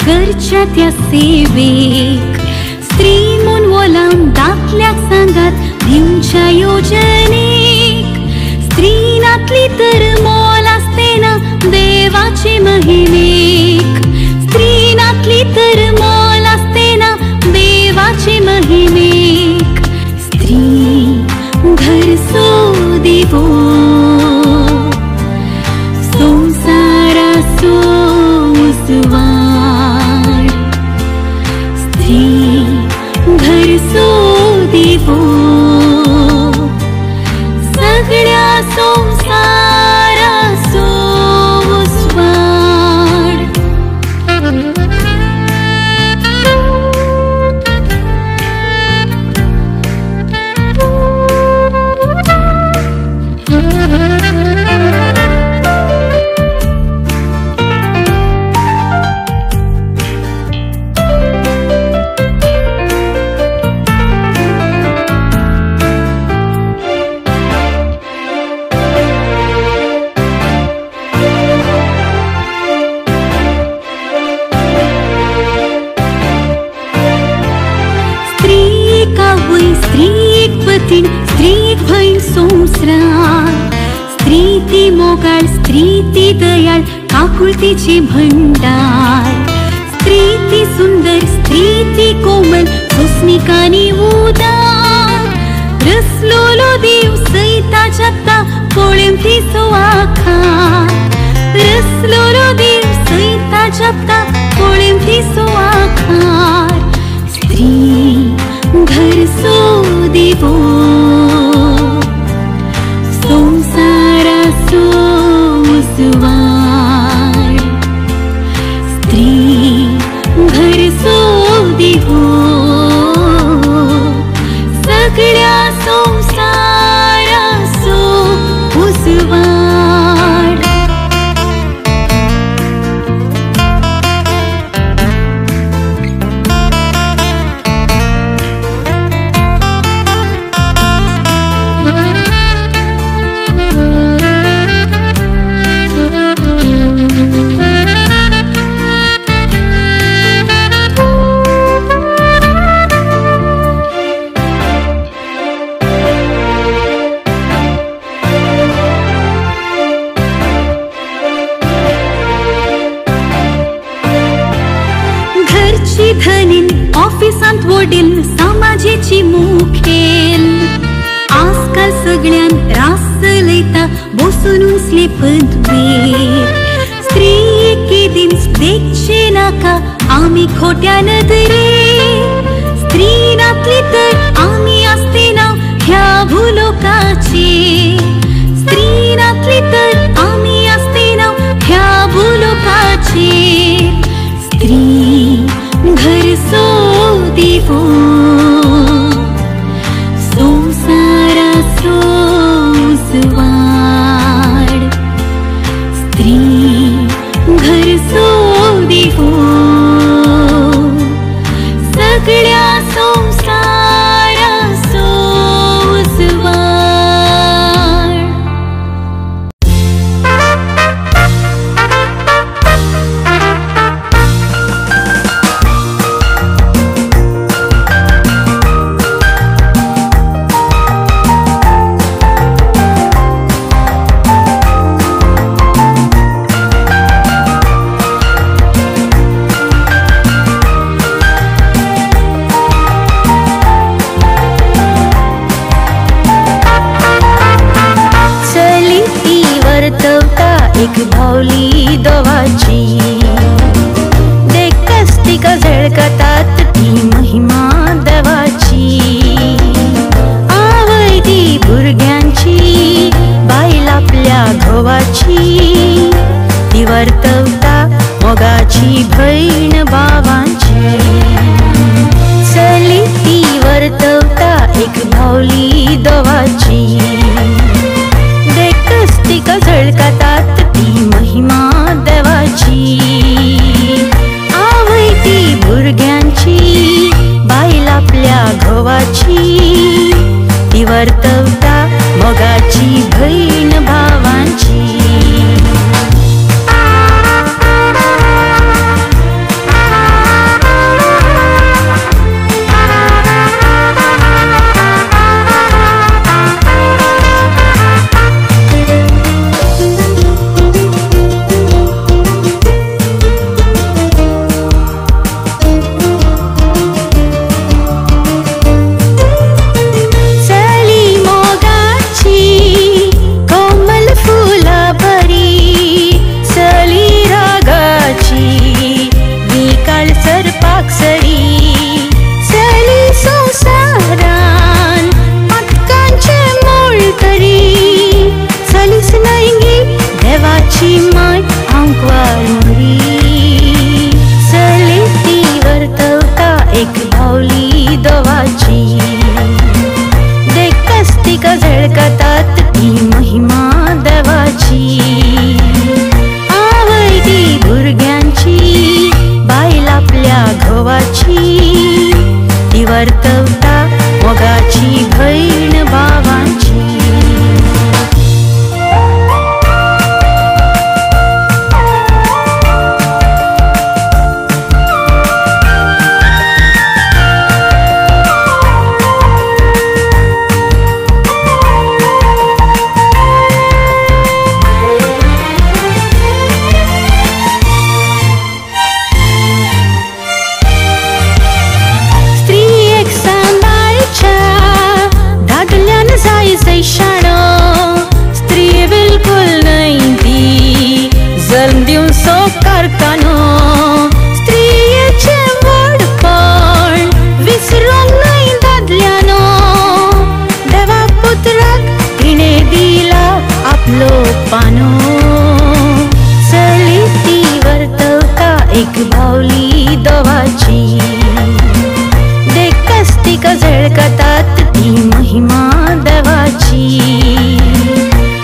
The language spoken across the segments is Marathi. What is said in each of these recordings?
घरच्या त्या सेवेक स्त्री म्हूण वोलाम दाखल्याक सांगात दिवच्या योजनेक स्त्री नातली तर मोल आसतेना देवाचे महिमेक स्त्री नातली तर मोल आसतेना देवाचे महिमेक स्त्री घर सोदिवो संसाराचो उसवार स्त्री घर सोदिवो सगळ्या संसाराचो उसवार स्त्री एक भयण संवसार स्त्री ती मोगाळ स्त्री ती दयाळ काकुळतीची भंडार स्त्री ती सुंदर स्त्री ती कोमल सोसनिकानी उदार रसलोलो देव सैता जगता पोळेम ती सोआखार रसलोलो देव सैता जगता पोळेम ती सोआखार स्त्री घर सोदिवो संसाराचो उसवार स्त्री घर सोदिवो सगळ्या संसाराचो उसवार धनीन ऑफिसांत वडील समाजेची मुखेल आजकाल सगळ्यान रास चलयता बसून उचले पदवेर स्त्री एके दिन देखचे नाका आमी खोट्या नदरे स्त्री नातली तर आमी आसतेना ह्या भुलोकाचे स्त्री नातली तर आमी आसतेना ह्या भुलोकाचे स्त्री घर सोदिवो संसाराचो उसवार स्त्री घर सोदिवो सगळ्या संसाराचो उसवार एक भावली दोवाची देखताच तिका झळकतात ती महिमा देवाची आवय ती भुरग्यांची बायल आपल्या घोवाची ती वर्तवता मोगाची भयण भावांची चली ती वर्तवता एक भावली दोवाची देखताच तिका झळकतात ती महिमा देवाची आवय ती भुरग्यांची बायल आपल्या घोवाची ती वर्तवता मोगाची भयण भावांची घोवाची, ती वर्तवता मोगाची बहीण भावांची. स्त्री बिलकुल नाही ती जन्म दिवन सोकार कानो. स्त्रियेचे व्हडपण विसरूंक नाही दादल्यानो. देवा पुत्राक तिणे दिला आपलो पानो. चली ती वर्तवता एक बावली दोवाची. देखच तिका झळकतात ती महिमा देवाची.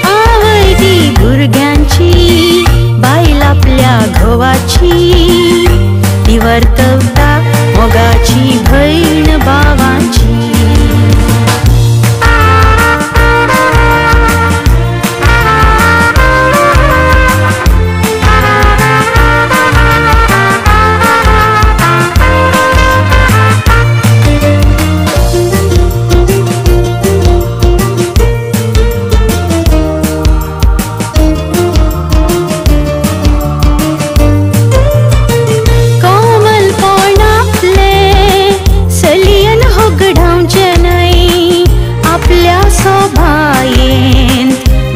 आवय ती भुरग्यांची, बायल आपल्या घोवाची, ती वर्तवता मोगाची बहीण भावांची.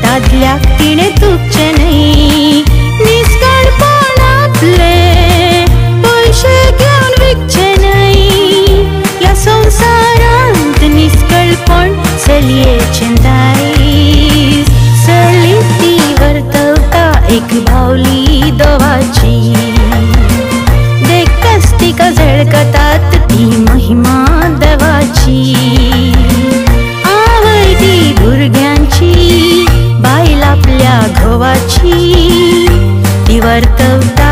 दादल्याक तिणे तुपचे नाही. निस्काळपण आपले पैसे घेवन विकचे नाही. या संसारांत निस्कळपण चलयेचे दायज. चली ती वर्तवता एक बावली दोवाची. देखच तिका झळकतात ती महिमा देवाची. आवय ती भुरग्यांची, बायल आपल्या घोवाची, ती वर्तवता